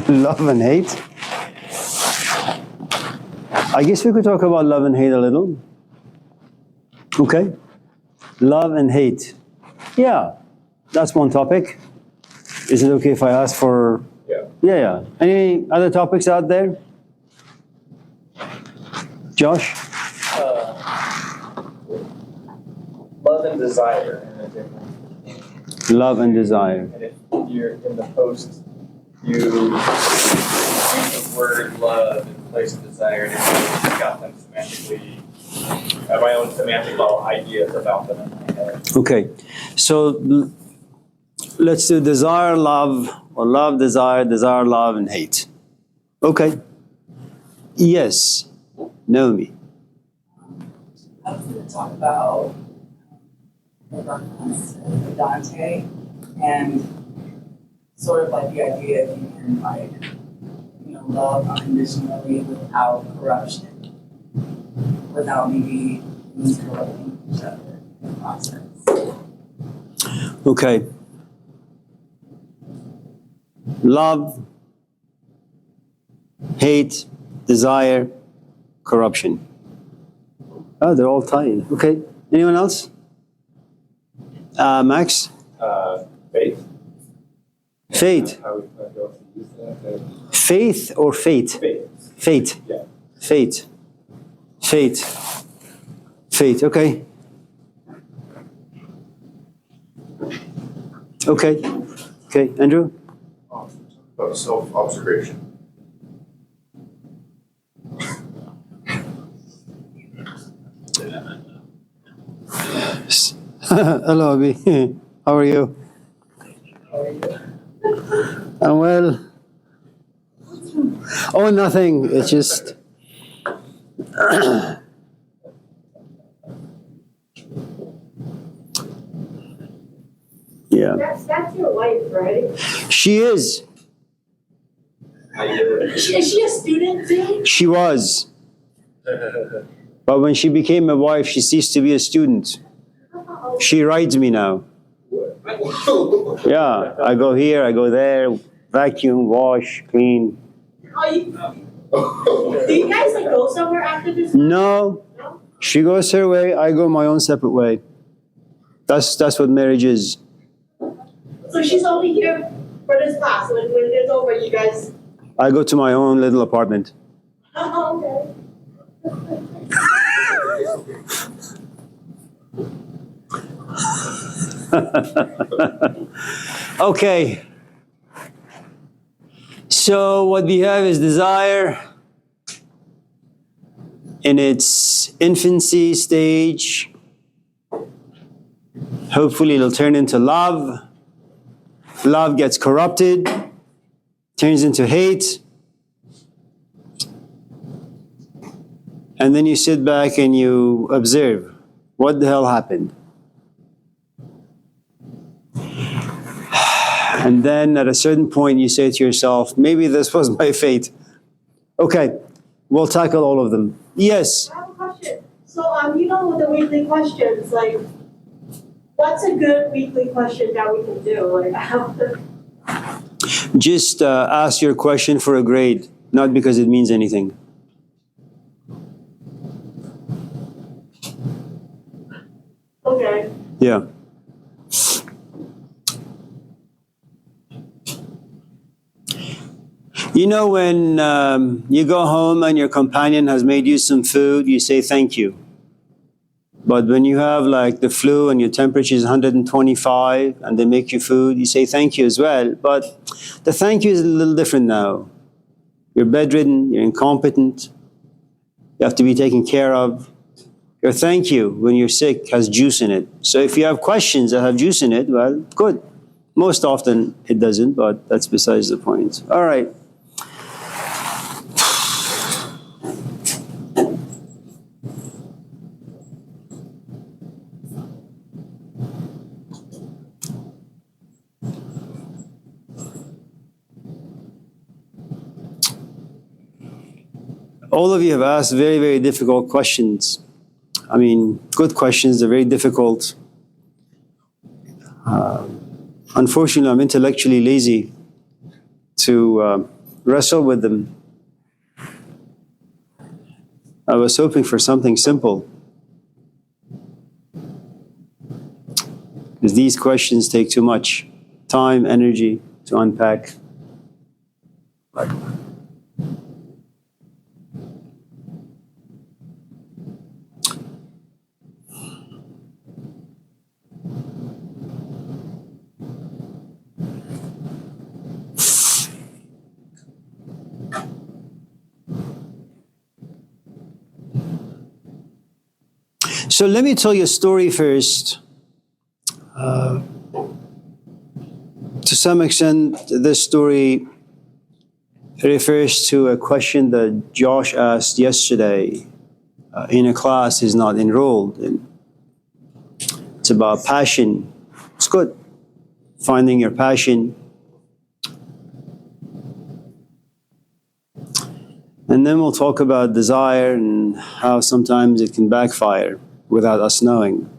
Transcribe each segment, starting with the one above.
Love and hate. I guess we could talk about love and hate a little. Okay. Love and hate. Yeah, that's one topic. Is it okay if I ask for... Yeah. Any other topics out there? Josh? Love and desire. Love and desire. And if you're in the post, you use the word love in place of desire, and I've got them semantically, I have my own semantic little ideas about them in my head. Okay, so let's do desire, love, or love, desire, love, and hate. Okay. Yes. Naomi. I was going to talk about the reference to Dante and sort of like the idea if you can like, love unconditionally without corruption, without maybe corrupting each other in the process. Okay. Love, hate, desire, corruption. Oh, they're all tied. Okay. Anyone else? Max? Faith. Faith. How we use that? Faith or fate? Fate. Yeah. Fate. Okay. Okay. Andrew? About self-observation. Hello, Abhi. How are you? I'm well. Oh, nothing. It's just... Yeah. That's your wife, right? She is. Is she a student too? She was. But when she became a wife, she ceased to be a student. She rides me now. Yeah, I go here, I go there, vacuum, wash, clean. Do you guys like go somewhere after this? No, she goes her way, I go my own separate way. That's what marriage is. So she's only here for this class. When it's over, you guys... I go to my own little apartment. Oh, okay. Okay. So what we have is desire in its infancy stage. Hopefully it'll turn into love. Love gets corrupted, turns into hate. And then you sit back and you observe, what the hell happened? And then at a certain point you say to yourself, maybe this was my fate. Okay, we'll tackle all of them. Yes? I have a question. So, with the weekly questions, like, what's a good weekly question that we can do? Just ask your question for a grade, not because it means anything. Okay. Yeah. You know when you go home and your companion has made you some food, you say thank you. But when you have like the flu and your temperature is 125 and they make you food, you say thank you as well. But the thank you is a little different now. You're bedridden, you're incompetent, you have to be taken care of. Your thank you when you're sick has juice in it. So if you have questions that have juice in it, well, good. Most often it doesn't, but that's besides the point. All right. All of you have asked very, very difficult questions. I mean, good questions, they're very difficult. Unfortunately, I'm intellectually lazy to wrestle with them. I was hoping for something simple. Because these questions take too much time, energy to unpack. So let me tell you a story first. To some extent, this story refers to a question that Josh asked yesterday in a class he's not enrolled in. It's about passion. It's good, finding your passion. And then we'll talk about desire and how sometimes it can backfire without us knowing.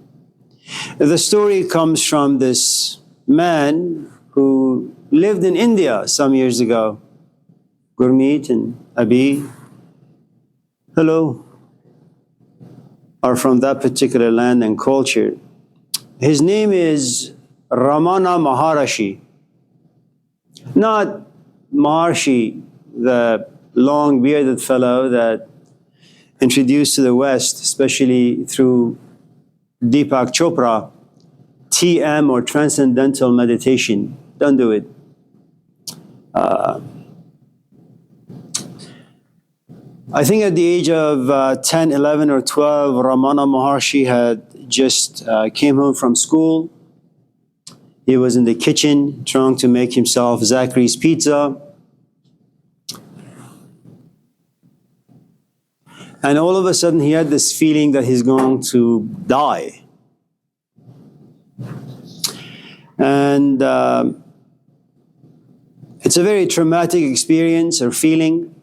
The story comes from this man who lived in India some years ago. Gurmeet and Abi, hello, are from that particular land and culture. His name is Ramana Maharshi. Not Maharshi, the long bearded fellow that introduced to the West, especially through Deepak Chopra, TM or Transcendental Meditation. Don't do it. I think at the age of 10, 11 or 12, Ramana Maharshi had just came home from school. He was in the kitchen trying to make himself Zachary's pizza. And all of a sudden he had this feeling that he's going to die. And it's a very traumatic experience or feeling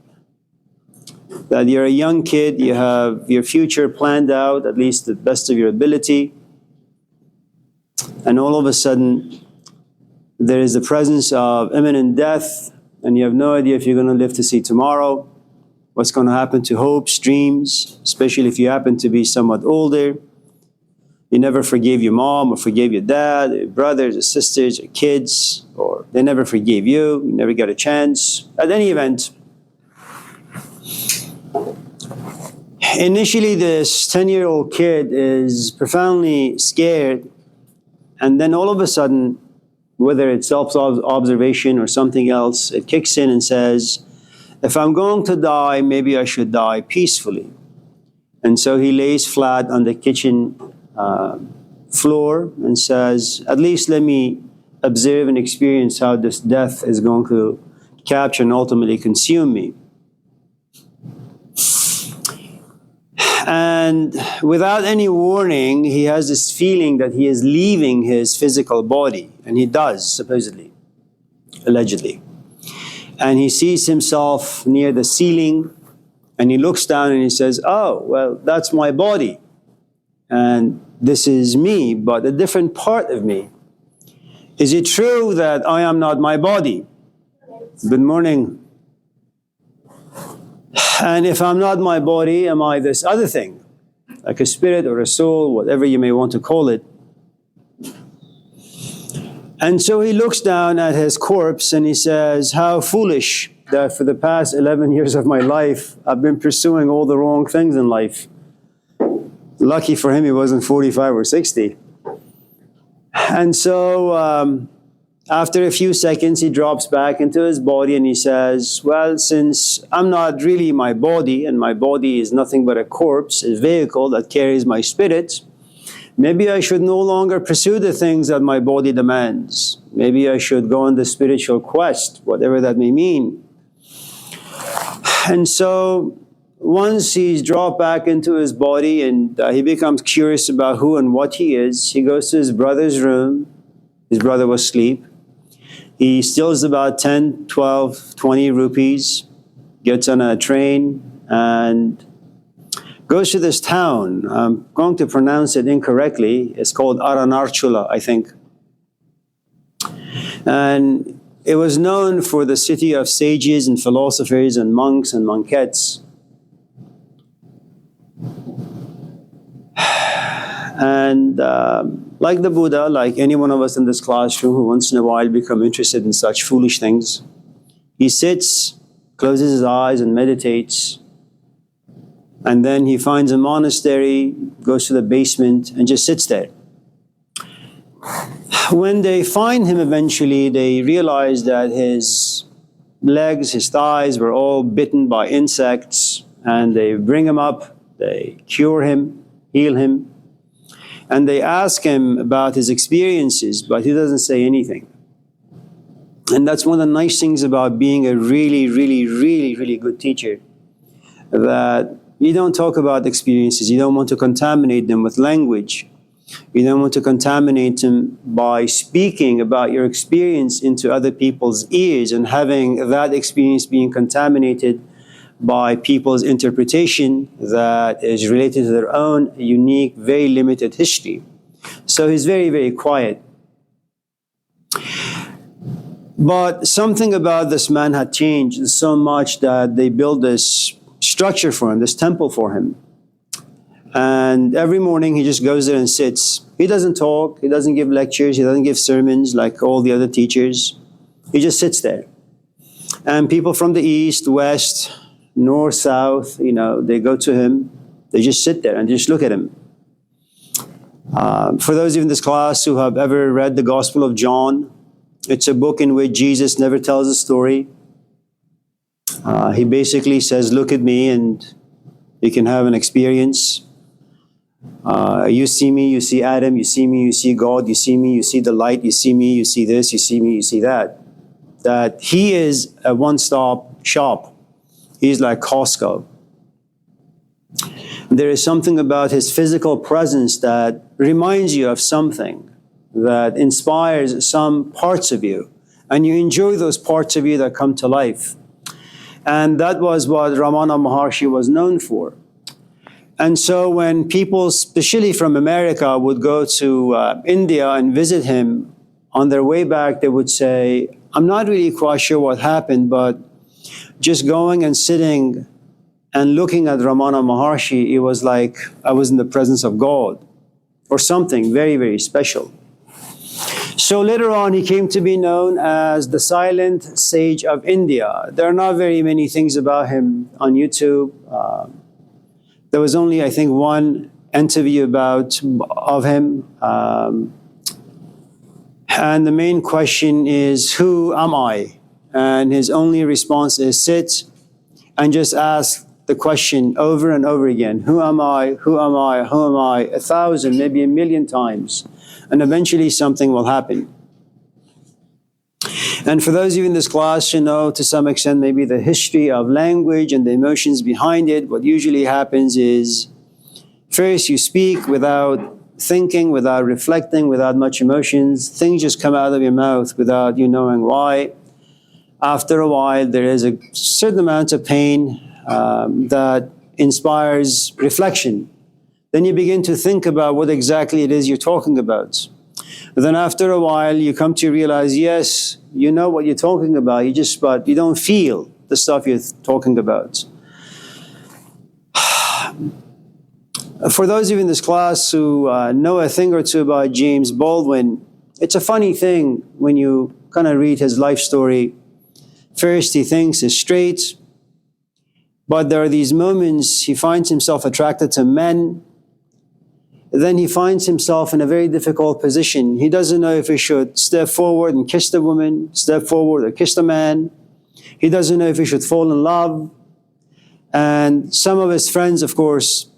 that you're a young kid, you have your future planned out, at least to the best of your ability. And all of a sudden, there is the presence of imminent death, and you have no idea if you're going to live to see tomorrow, what's going to happen to hopes, dreams, especially if you happen to be somewhat older. You never forgave your mom or forgave your dad, your brothers or sisters or kids, or they never forgave you, you never got a chance. At any event, initially this 10-year-old kid is profoundly scared, and then all of a sudden, whether it's self-observation or something else, it kicks in and says, if I'm going to die, maybe I should die peacefully. And so he lays flat on the kitchen floor and says, at least let me observe and experience how this death is going to capture and ultimately consume me. And without any warning, he has this feeling that he is leaving his physical body. And he does, supposedly, allegedly. And he sees himself near the ceiling, and he looks down and he says, oh, well, that's my body. And this is me, but a different part of me. Is it true that I am not my body? Good morning. And if I'm not my body, am I this other thing? Like a spirit or a soul, whatever you may want to call it. And so he looks down at his corpse and he says, how foolish that for the past 11 years of my life, I've been pursuing all the wrong things in life. Lucky for him, he wasn't 45 or 60. And so after a few seconds, he drops back into his body and he says, well, since I'm not really my body, and my body is nothing but a corpse, a vehicle that carries my spirit, maybe I should no longer pursue the things that my body demands. Maybe I should go on the spiritual quest, whatever that may mean. And so once he's dropped back into his body and he becomes curious about who and what he is, he goes to his brother's room. His brother was asleep. He steals about 10, 12, 20 rupees, gets on a train, and goes to this town. I'm going to pronounce it incorrectly. It's called Aranarchula, I think. And it was known for the city of sages and philosophers and monks and monkettes. And like the Buddha, like any one of us in this classroom who once in a while become interested in such foolish things, he sits, closes his eyes and meditates, and then he finds a monastery, goes to the basement and just sits there. When they find him eventually, they realize that his legs, his thighs were all bitten by insects, and they bring him up, they cure him, heal him, and they ask him about his experiences, but he doesn't say anything. And that's one of the nice things about being a really, really, really, really good teacher, that you don't talk about experiences, you don't want to contaminate them with language. You don't want to contaminate them by speaking about your experience into other people's ears and having that experience being contaminated by people's interpretation that is related to their own unique, very limited history. So he's very, very quiet. But something about this man had changed so much that they built this structure for him, this temple for him. And every morning he just goes there and sits. He doesn't talk, he doesn't give lectures, he doesn't give sermons like all the other teachers. He just sits there. And people from the east, west, north, south, they go to him. They just sit there and just look at him. For those of you in this class who have ever read the Gospel of John, it's a book in which Jesus never tells a story. He basically says, look at me and you can have an experience. You see me, you see Adam, you see me, you see God, you see me, you see the light, you see me, you see this, you see me, you see that. That he is a one-stop shop. He's like Costco. There is something about his physical presence that reminds you of something, that inspires some parts of you, and you enjoy those parts of you that come to life. And that was what Ramana Maharshi was known for. And so when people, especially from America, would go to India and visit him, on their way back they would say, I'm not really quite sure what happened, but just going and sitting and looking at Ramana Maharshi, it was like I was in the presence of God, or something very, very special. So later on, he came to be known as the silent sage of India. There are not very many things about him on YouTube. There was only, I think, one interview of him. And the main question is, who am I? And his only response is sit and just ask the question over and over again. Who am I? Who am I? Who am I? 1,000, maybe 1,000,000 times. And eventually something will happen. And for those of you in this class, to some extent, maybe the history of language and the emotions behind it, what usually happens is, first you speak without thinking, without reflecting, without much emotions. Things just come out of your mouth without you knowing why. After a while, there is a certain amount of pain that inspires reflection. Then you begin to think about what exactly it is you're talking about. But then after a while, you come to realize, yes, you know what you're talking about, but you don't feel the stuff you're talking about. For those of you in this class who know a thing or two about James Baldwin, it's a funny thing when you kind of read his life story. First, he thinks he's straight, but there are these moments he finds himself attracted to men. Then he finds himself in a very difficult position. He doesn't know if he should step forward and kiss the woman, step forward or kiss the man. He doesn't know if he should fall in love. And some of his friends, of course,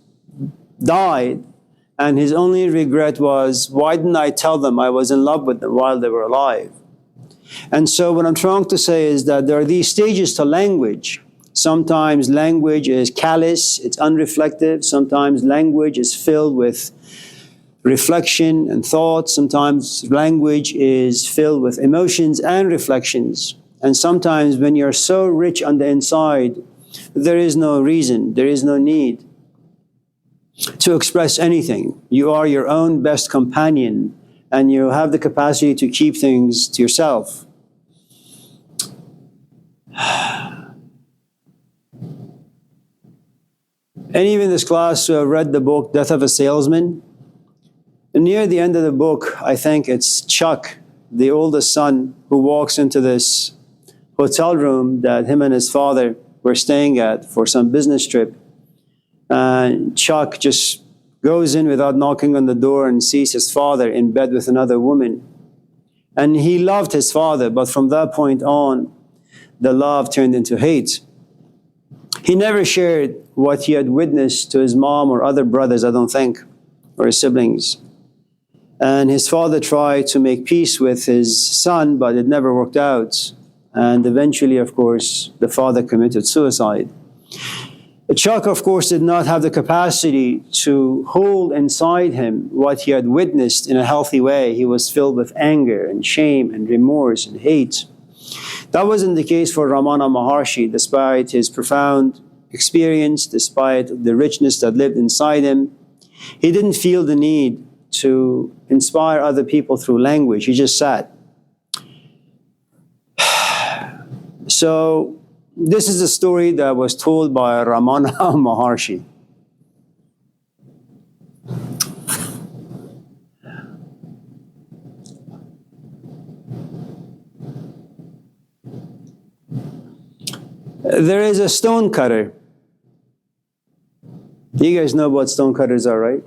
died. And his only regret was, why didn't I tell them I was in love with them while they were alive? And so what I'm trying to say is that there are these stages to language. Sometimes language is callous, it's unreflective. Sometimes language is filled with reflection and thought. Sometimes language is filled with emotions and reflections. And sometimes when you're so rich on the inside, there is no reason, there is no need to express anything. You are your own best companion, and you have the capacity to keep things to yourself. Any of you in this class who have read the book Death of a Salesman? Near the end of the book, I think it's Chuck, the oldest son, who walks into this hotel room that him and his father were staying at for some business trip. And Chuck just goes in without knocking on the door and sees his father in bed with another woman. And he loved his father, but from that point on, the love turned into hate. He never shared what he had witnessed to his mom or other brothers, I don't think, or his siblings. And his father tried to make peace with his son, but it never worked out. And eventually, of course, the father committed suicide. Chuck, of course, did not have the capacity to hold inside him what he had witnessed in a healthy way. He was filled with anger and shame and remorse and hate. That wasn't the case for Ramana Maharshi, despite his profound experience, despite the richness that lived inside him. He didn't feel the need to inspire other people through language. He just sat. So this is a story that was told by Ramana Maharshi. There is a stone cutter. You guys know what stone cutters are, right?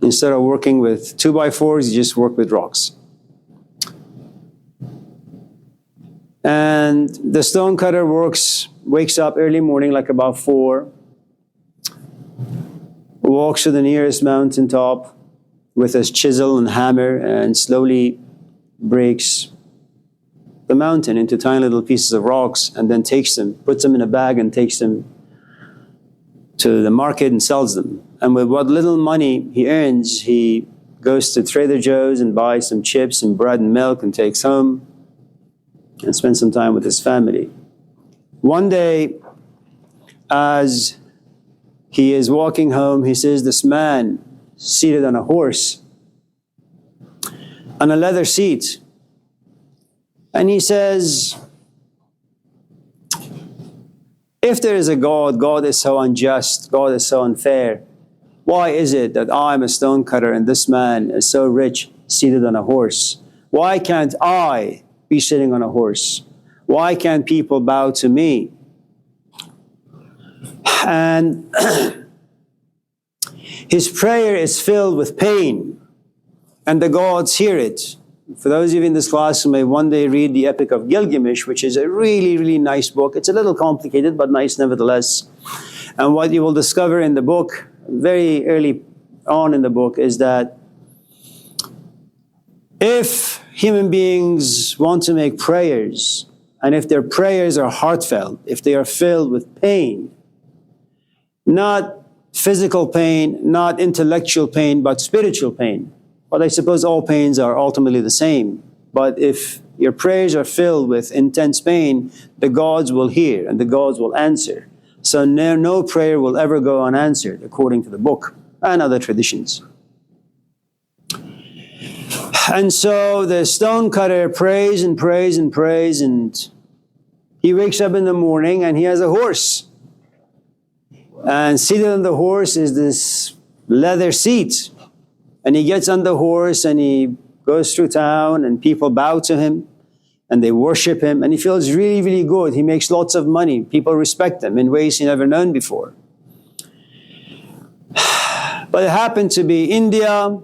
Instead of working with 2x4s, you just work with rocks. And the stone cutter wakes up early morning, like about 4, walks to the nearest mountaintop with his chisel and hammer and slowly breaks the mountain into tiny little pieces of rocks, and then puts them in a bag and takes them to the market and sells them. And with what little money he earns, he goes to Trader Joe's and buys some chips and bread and milk and takes home and spends some time with his family. One day, as he is walking home, he sees this man seated on a horse on a leather seat. And he says, if there is a God, God is so unjust, God is so unfair. Why is it that I'm a stone cutter and this man is so rich, seated on a horse? Why can't I be sitting on a horse? Why can't people bow to me? And his prayer is filled with pain, and the gods hear it. For those of you in this class who may one day read the Epic of Gilgamesh, which is a really, really nice book. It's a little complicated, but nice nevertheless. And what you will discover in the book, very early on in the book, is that if human beings want to make prayers, and if their prayers are heartfelt, if they are filled with pain, not physical pain, not intellectual pain, but spiritual pain. But I suppose all pains are ultimately the same. But if your prayers are filled with intense pain, the gods will hear and the gods will answer. So no prayer will ever go unanswered, according to the book and other traditions. And so the stone cutter prays and prays and prays, and he wakes up in the morning and he has a horse. And seated on the horse is this leather seat. And he gets on the horse and he goes through town and people bow to him and they worship him. And he feels really, really good. He makes lots of money. People respect him in ways he never known before. But it happened to be India,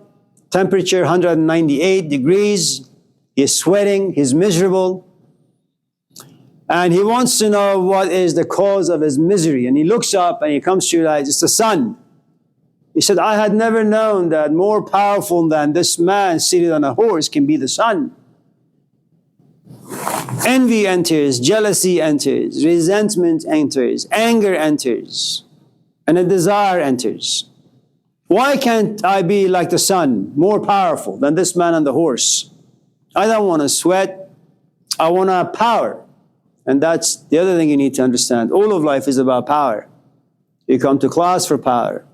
temperature 198 degrees. He's sweating, he's miserable. And he wants to know what is the cause of his misery. And he looks up and he comes to realize it's the sun. He said, I had never known that more powerful than this man seated on a horse can be the sun. Envy enters, jealousy enters, resentment enters, anger enters, and a desire enters. Why can't I be like the sun, more powerful than this man on the horse? I don't want to sweat. I want to have power. And that's the other thing you need to understand. All of life is about power. You come to class for power.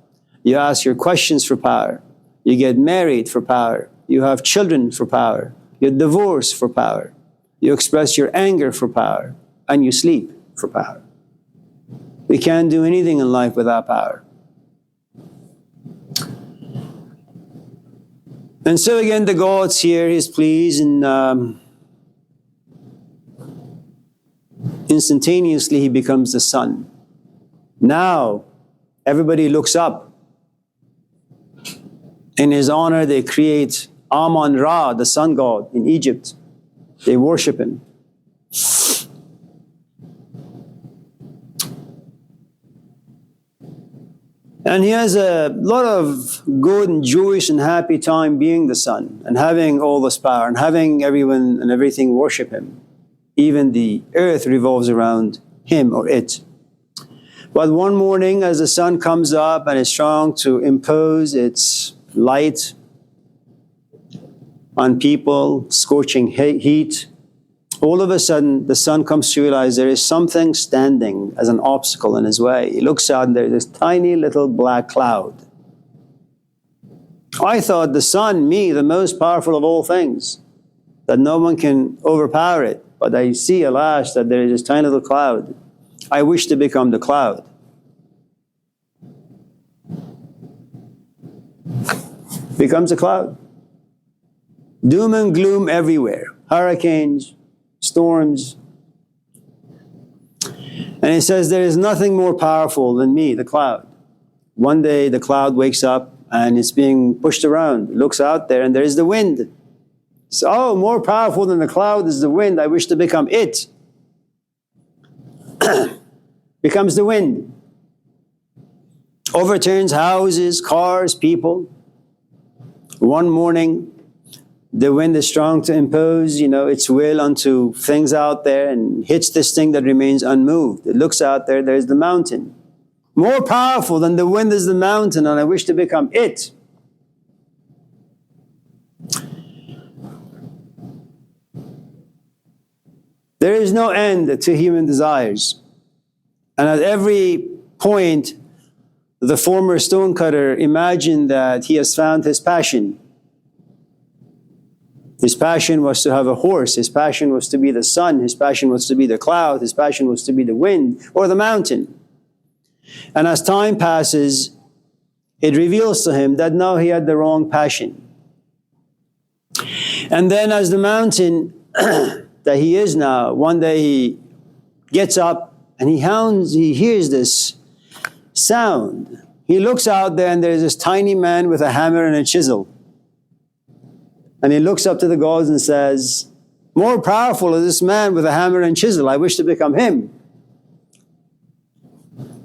You ask your questions for power. You get married for power. You have children for power. You divorce for power. You express your anger for power. and you sleep for power. We can't do anything in life without power. And so again, the gods hear his pleas, and instantaneously he becomes the sun. Now, everybody looks up. In his honor, they create Amun-Ra, the sun god in Egypt. They worship him. And he has a lot of good and joyous and happy time being the sun and having all this power and having everyone and everything worship him. Even the earth revolves around him or it. But one morning, as the sun comes up and is trying to impose its light on people, scorching heat, all of a sudden the sun comes to realize there is something standing as an obstacle in his way. He looks out and there's this tiny little black cloud. I thought the sun, me, the most powerful of all things, that no one can overpower it. But I see, alas, that there is this tiny little cloud. I wish to become the cloud. Becomes a cloud. Doom and gloom everywhere. Hurricanes, storms. And it says there is nothing more powerful than me, the cloud. One day the cloud wakes up and it's being pushed around. It looks out there and there is the wind. So, more powerful than the cloud is the wind. I wish to become it. Becomes the wind. Overturns houses, cars, people. One morning, the wind is strong to impose, its will onto things out there and hits this thing that remains unmoved. It looks out there, there's the mountain. More powerful than the wind is the mountain, and I wish to become it. There is no end to human desires. And at every point, the former stonecutter imagined that he has found his passion. His passion was to have a horse. His passion was to be the sun. His passion was to be the cloud. His passion was to be the wind or the mountain. And as time passes, it reveals to him that no, he had the wrong passion. And then as the mountain that he is now, one day he gets up and he hears this sound. He looks out there and there's this tiny man with a hammer and a chisel. And he looks up to the gods and says, more powerful is this man with a hammer and chisel. I wish to become him.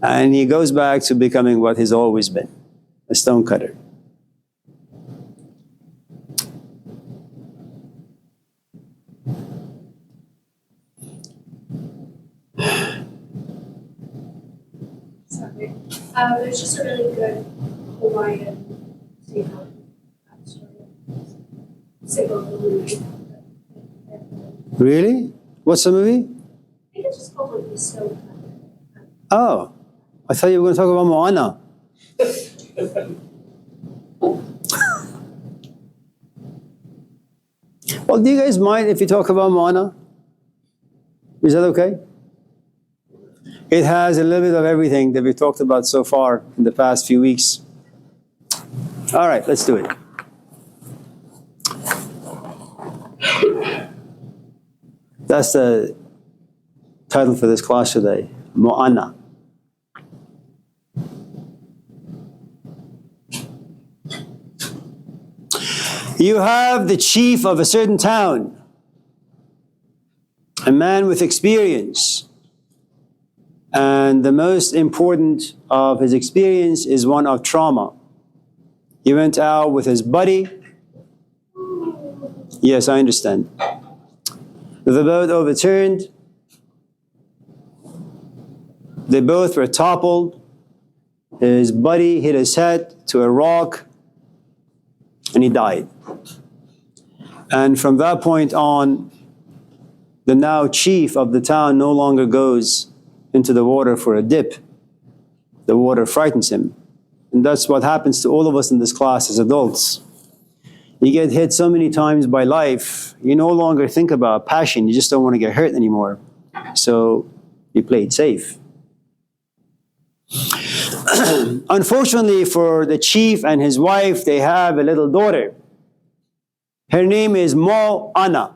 And he goes back to becoming what he's always been, a stonecutter. Sorry. There's just a really good Hawaiian take-on story. Single movie. Really? What's the movie? I think it's just called like The Stone Cutter. Oh, I thought you were going to talk about Moana. Well, do you guys mind if you talk about Moana? Is that okay? It has a little bit of everything that we've talked about so far in the past few weeks. All right, let's do it. That's the title for this class today, Moana. You have the chief of a certain town, a man with experience. And the most important of his experience is one of trauma. He went out with his buddy. Yes, I understand. The boat overturned. They both were toppled. His buddy hit his head to a rock, and he died. And from that point on, the now chief of the town no longer goes into the water for a dip. The water frightens him. And that's what happens to all of us in this class as adults. You get hit so many times by life, you no longer think about passion. You just don't want to get hurt anymore. So he played safe. Unfortunately for the chief and his wife, they have a little daughter. Her name is Mo'ana.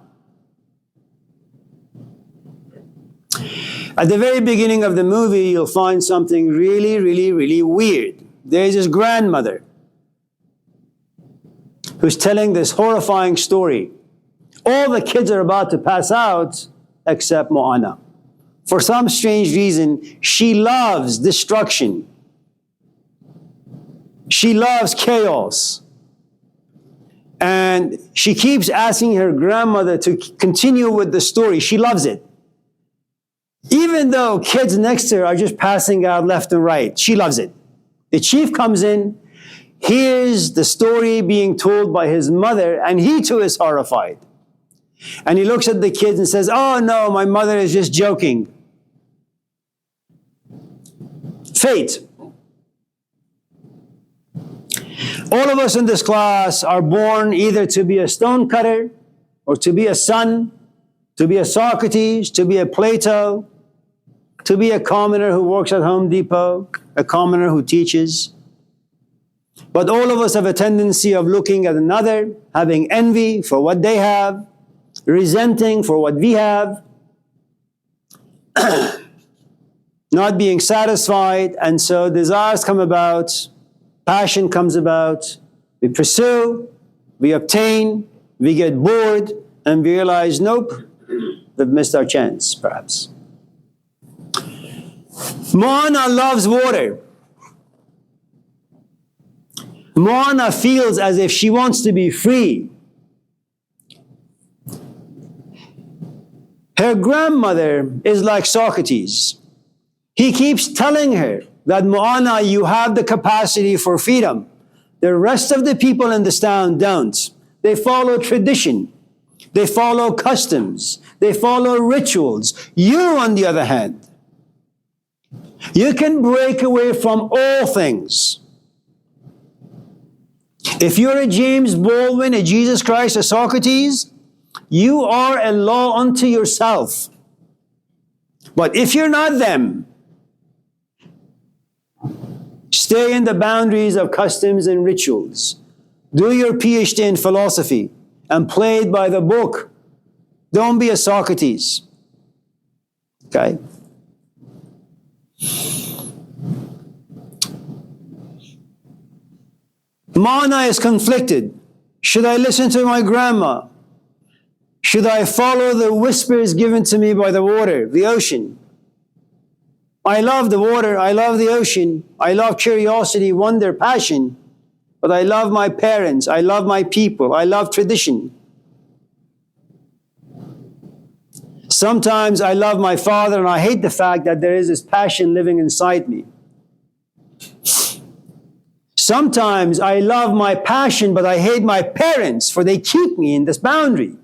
At the very beginning of the movie, you'll find something really, really, really weird. There's this grandmother who's telling this horrifying story. All the kids are about to pass out except Mo'ana. For some strange reason, she loves destruction. She loves chaos. And she keeps asking her grandmother to continue with the story. She loves it. Even though kids next to her are just passing out left and right, she loves it. The chief comes in, hears the story being told by his mother, and he too is horrified. And he looks at the kids and says, "Oh no, my mother is just joking." Fate. All of us in this class are born either to be a stonecutter, or to be a son, to be a Socrates, to be a Plato, to be a commoner who works at Home Depot, a commoner who teaches. But all of us have a tendency of looking at another, having envy for what they have, resenting for what we have, not being satisfied, and so desires come about, passion comes about, we pursue, we obtain, we get bored, and we realize, nope, we've missed our chance, perhaps. Moana loves water. Moana feels as if she wants to be free. Her grandmother is like Socrates. He keeps telling her that, Moana, you have the capacity for freedom. The rest of the people in this town don't. They follow tradition. They follow customs. They follow rituals. You, on the other hand, you can break away from all things. If you're a James Baldwin, a Jesus Christ, a Socrates, you are a law unto yourself. But if you're not them, stay in the boundaries of customs and rituals. Do your PhD in philosophy and play it by the book. Don't be a Socrates. Okay? Moana is conflicted. Should I listen to my grandma? Should I follow the whispers given to me by the water, the ocean? I love the water, I love the ocean, I love curiosity, wonder, passion, but I love my parents, I love my people, I love tradition. Sometimes I love my father and I hate the fact that there is this passion living inside me. Sometimes I love my passion, but I hate my parents, for they keep me in this boundary.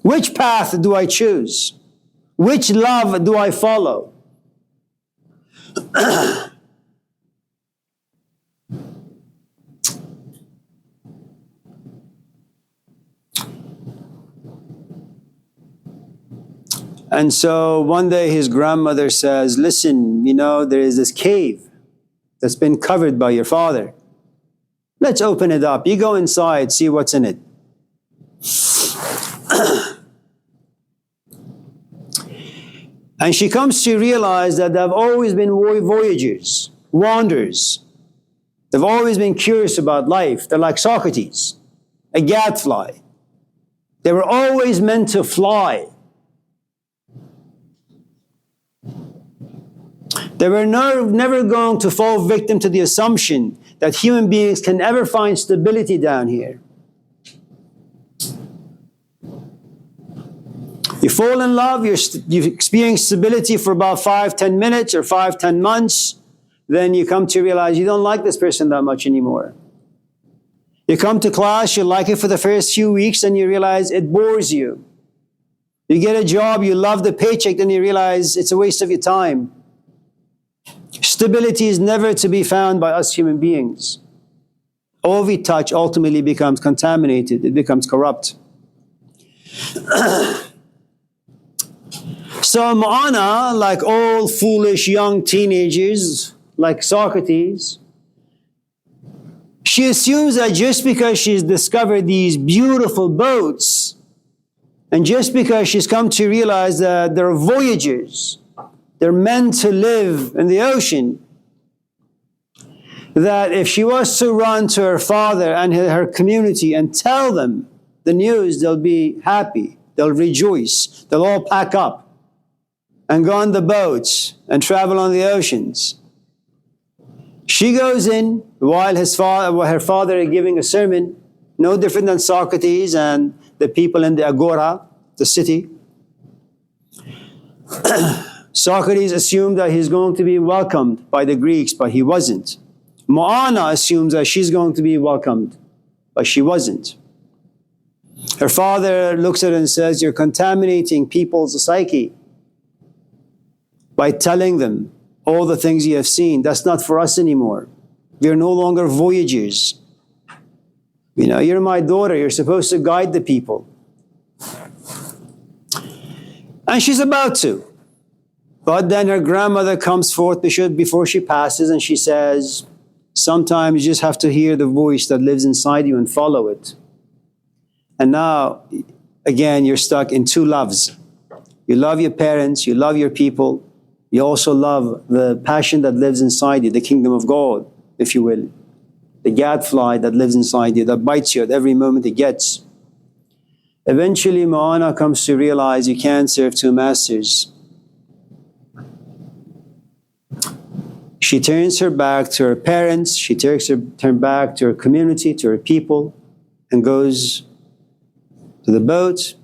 Which path do I choose? Which love do I follow? And so one day his grandmother says, "Listen, there is this cave that's been covered by your father. Let's open it up. You go inside, see what's in it." And she comes to realize that they've always been voyagers, wanderers. They've always been curious about life. They're like Socrates, a gadfly. They were always meant to fly. They were never going to fall victim to the assumption that human beings can ever find stability down here. You fall in love, you experience stability for about 5-10 minutes or 5-10 months. Then you come to realize you don't like this person that much anymore. You come to class, you like it for the first few weeks, and you realize it bores you. You get a job, you love the paycheck, then you realize it's a waste of your time. Stability is never to be found by us human beings. All we touch ultimately becomes contaminated. It becomes corrupt. So Moana, like all foolish young teenagers, like Socrates, she assumes that just because she's discovered these beautiful boats, and just because she's come to realize that they're voyagers, they're meant to live in the ocean, that if she was to run to her father and her community and tell them the news, they'll be happy, they'll rejoice, they'll all pack up and go on the boats and travel on the oceans. She goes in while her father is giving a sermon, no different than Socrates and the people in the agora, the city. Socrates assumed that he's going to be welcomed by the Greeks, but he wasn't. Moana assumes that she's going to be welcomed, but she wasn't. Her father looks at her and says, "You're contaminating people's psyche by telling them all the things you have seen. That's not for us anymore. We're no longer voyagers. You're my daughter. You're supposed to guide the people." And she's about to. But then her grandmother comes forth before she passes, and she says, sometimes you just have to hear the voice that lives inside you and follow it. And now, again, you're stuck in two loves. You love your parents, you love your people, you also love the passion that lives inside you, the kingdom of God, if you will. The gadfly that lives inside you, that bites you at every moment it gets. Eventually, Moana comes to realize you can't serve two masters. She turns her back to her parents, she turns her back to her community, to her people, and goes to the boat,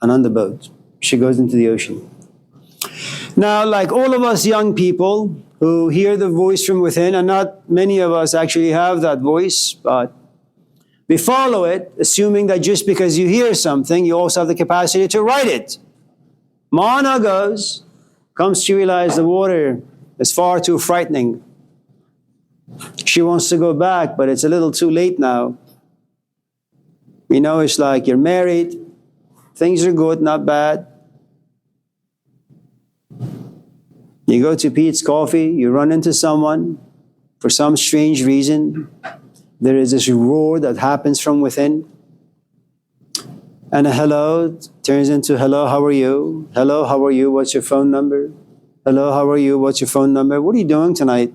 and on the boat, she goes into the ocean. Now, like all of us young people who hear the voice from within, and not many of us actually have that voice, but we follow it, assuming that just because you hear something, you also have the capacity to write it. Moana comes to realize the water is far too frightening. She wants to go back, but it's a little too late now. It's like you're married, things are good, not bad. You go to Pete's Coffee, you run into someone, for some strange reason, there is this roar that happens from within. And a hello turns into, hello, how are you? Hello, how are you? What's your phone number? Hello, how are you? What's your phone number? What are you doing tonight?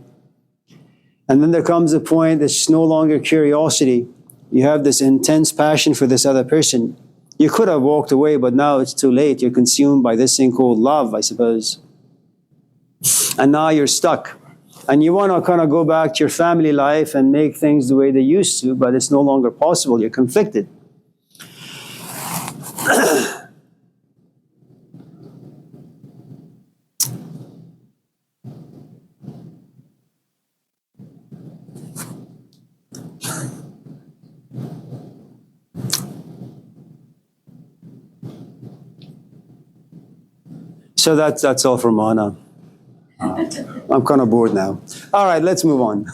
And then there comes a point that's no longer curiosity. You have this intense passion for this other person. You could have walked away, but now it's too late. You're consumed by this thing called love, I suppose. And now you're stuck. And you want to kind of go back to your family life and make things the way they used to, but it's no longer possible. You're conflicted. So that's all from Moana. I'm kind of bored now. All right, let's move on.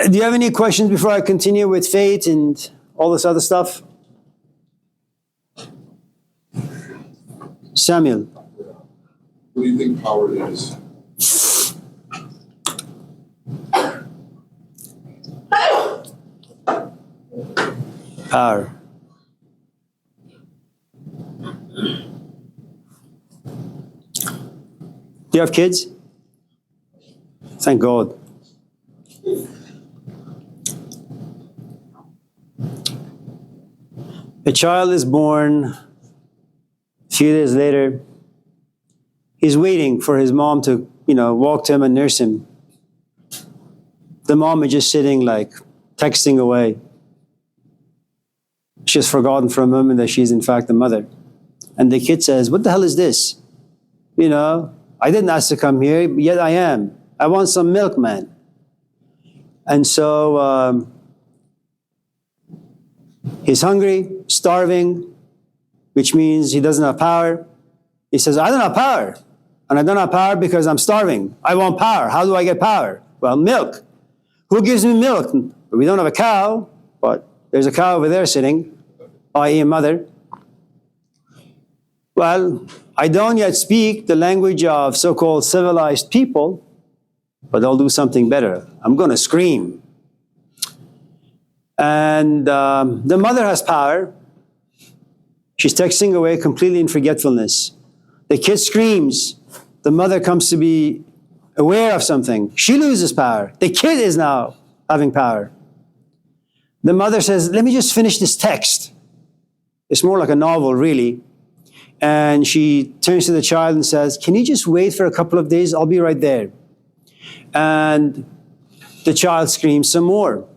Do you have any questions before I continue with fate and all this other stuff? Samuel. What do you think power is? Power. Do you have kids? Thank God. A child is born. A few days later, he's waiting for his mom to, walk to him and nurse him. The mom is just sitting like texting away. She's forgotten for a moment that she's in fact the mother. And the kid says, "What the hell is this? I didn't ask to come here, yet I am. I want some milk, man." And so he's hungry, starving, which means he doesn't have power. He says, "I don't have power. And I don't have power because I'm starving. I want power. How do I get power? Well, milk. Who gives me milk? We don't have a cow, but there's a cow over there sitting. i.e. mother. Well, I don't yet speak the language of so-called civilized people, but I'll do something better. I'm going to scream. And the mother has power. She's texting away completely in forgetfulness. The kid screams. The mother comes to be aware of something. She loses power. The kid is now having power. The mother says, let me just finish this text. It's more like a novel, really. And she turns to the child and says, can you just wait for a couple of days? I'll be right there. And the child screams some more.